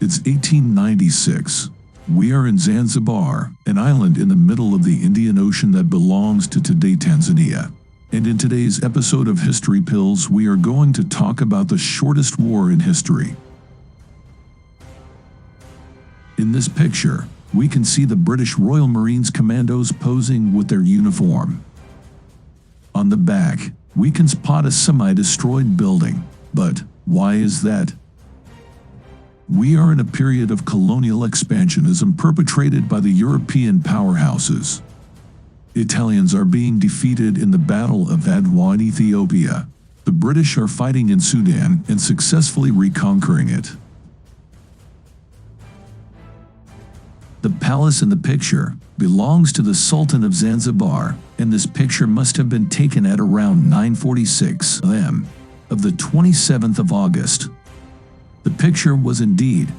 It's 1896. We are in Zanzibar, an island in the middle of the Indian Ocean that belongs to today Tanzania. And in today's episode of History Pills, we are going to talk about the shortest war in history. In this picture, we can see the British Royal Marines commandos posing with their uniform. On the back, we can spot a semi-destroyed building. But why is that? We are in a period of colonial expansionism perpetrated by the European powerhouses. Italians are being defeated in the Battle of Adwa in Ethiopia. The British are fighting in Sudan and successfully reconquering it. The palace in the picture belongs to the Sultan of Zanzibar, and this picture must have been taken at around 9:46 a.m. of the 27th of August. The picture was indeed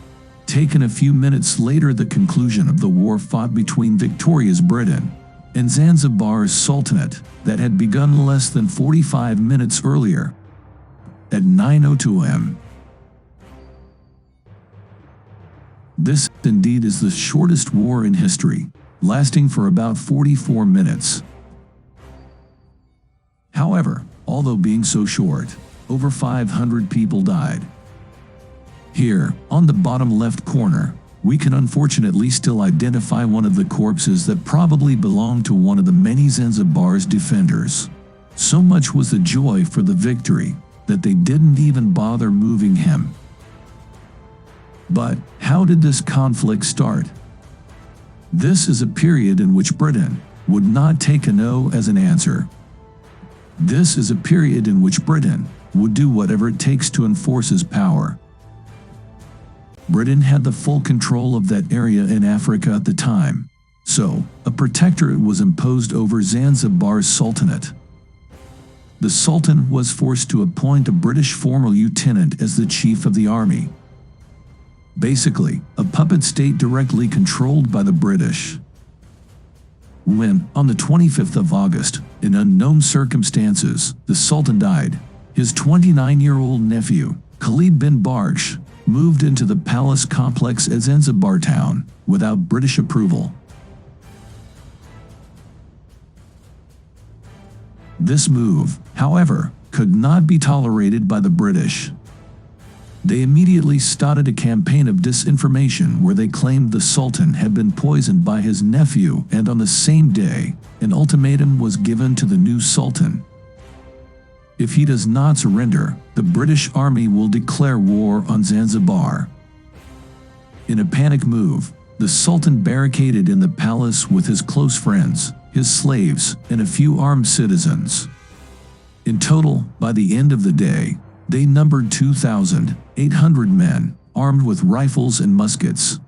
taken a few minutes later, the conclusion of the war fought between victorious Britain and Zanzibar's Sultanate that had begun less than 45 minutes earlier at 9:02 am. This indeed is the shortest war in history, lasting for about 44 minutes. However, although being so short, over 500 people died. Here, on the bottom left corner, we can unfortunately still identify one of the corpses that probably belonged to one of the many Zanzibar's defenders. So much was the joy for the victory that they didn't even bother moving him. But how did this conflict start? This is a period in which Britain would not take a no as an answer. This is a period in which Britain would do whatever it takes to enforce his power. Britain had the full control of that area in Africa at the time, so a protectorate was imposed over Zanzibar's Sultanate. The Sultan was forced to appoint a British former lieutenant as the chief of the army. Basically, a puppet state directly controlled by the British. When, on the 25th of August, in unknown circumstances, the Sultan died, his 29-year-old nephew, Khalid bin Barsh, moved into the palace complex at Zanzibar town without British approval. This move, however, could not be tolerated by the British. They immediately started a campaign of disinformation where they claimed the Sultan had been poisoned by his nephew, and on the same day, an ultimatum was given to the new Sultan. If he does not surrender, the British Army will declare war on Zanzibar. In a panic move, the Sultan barricaded in the palace with his close friends, his slaves, and a few armed citizens. In total, by the end of the day, they numbered 2,800 men, armed with rifles and muskets.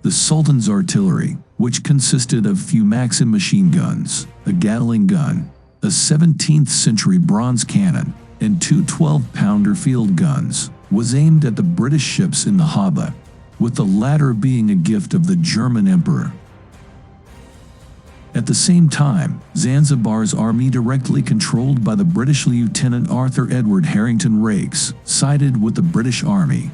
The Sultan's artillery, which consisted of few Maxim machine guns, a Gatling gun, a 17th-century bronze cannon, and two 12-pounder field guns, was aimed at the British ships in the harbour, with the latter being a gift of the German Emperor. At the same time, Zanzibar's army, directly controlled by the British Lieutenant Arthur Edward Harrington Rakes, sided with the British Army.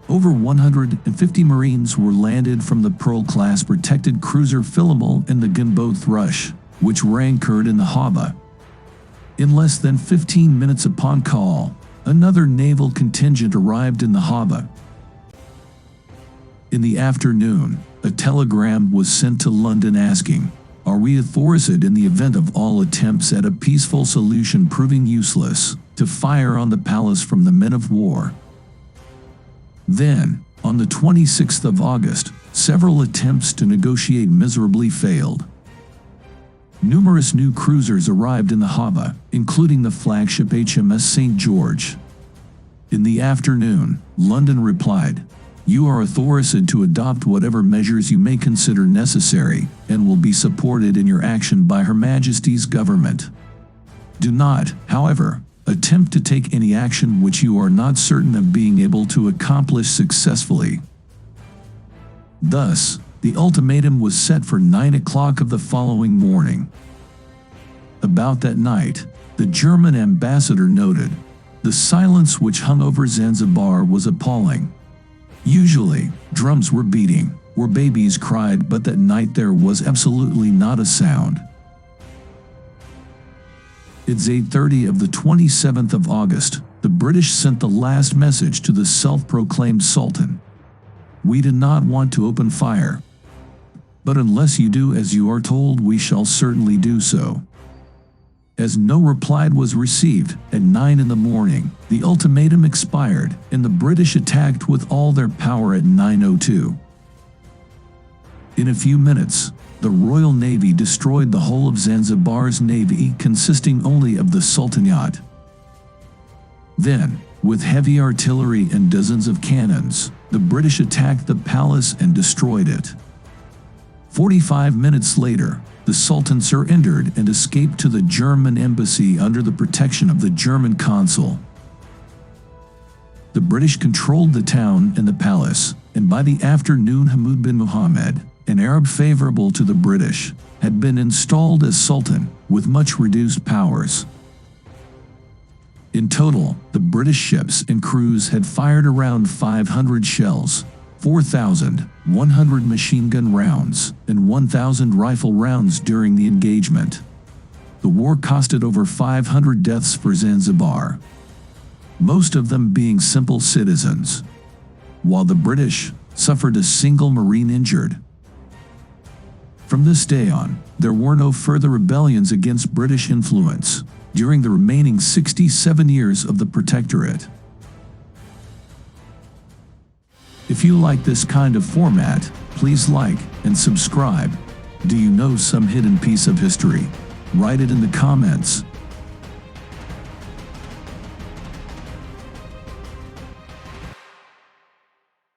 Over 150 Marines were landed from the Pearl-class protected cruiser Philomel and the gunboat Thrush, which were anchored in the harbour. In less than 15 minutes upon call, another naval contingent arrived in the harbour. In the afternoon, a telegram was sent to London asking, "Are we authorized, in the event of all attempts at a peaceful solution proving useless, to fire on the palace from the men of war?" Then, on the 26th of August, several attempts to negotiate miserably failed. Numerous new cruisers arrived in the harbour, including the flagship HMS St. George. In the afternoon, London replied, "You are authorized to adopt whatever measures you may consider necessary, and will be supported in your action by Her Majesty's government. Do not, however, attempt to take any action which you are not certain of being able to accomplish successfully." Thus, the ultimatum was set for 9 o'clock of the following morning. About that night, the German ambassador noted, "The silence which hung over Zanzibar was appalling. Usually, drums were beating, or babies cried, but that night there was absolutely not a sound. It's 8:30 of the 27th of August. The British sent the last message to the self-proclaimed Sultan. We do not want to open fire, but unless you do as you are told, we shall certainly do so. As no reply was received, at 9 in the morning, the ultimatum expired, and the British attacked with all their power at 9:02. In a few minutes, the Royal Navy destroyed the whole of Zanzibar's navy, consisting only of the Sultanate. Then, with heavy artillery and dozens of cannons, the British attacked the palace and destroyed it. 45 minutes later, the Sultan surrendered and escaped to the German embassy under the protection of the German consul. The British controlled the town and the palace, and by the afternoon Hamoud bin Muhammad, an Arab favorable to the British, had been installed as Sultan, with much reduced powers. In total, the British ships and crews had fired around 500 shells, 4,100 machine gun rounds, and 1,000 rifle rounds during the engagement. The war costed over 500 deaths for Zanzibar, most of them being simple citizens, while the British suffered a single Marine injured. From this day on, there were no further rebellions against British influence during the remaining 67 years of the Protectorate. If you like this kind of format, please like and subscribe. Do you know some hidden piece of history? Write it in the comments.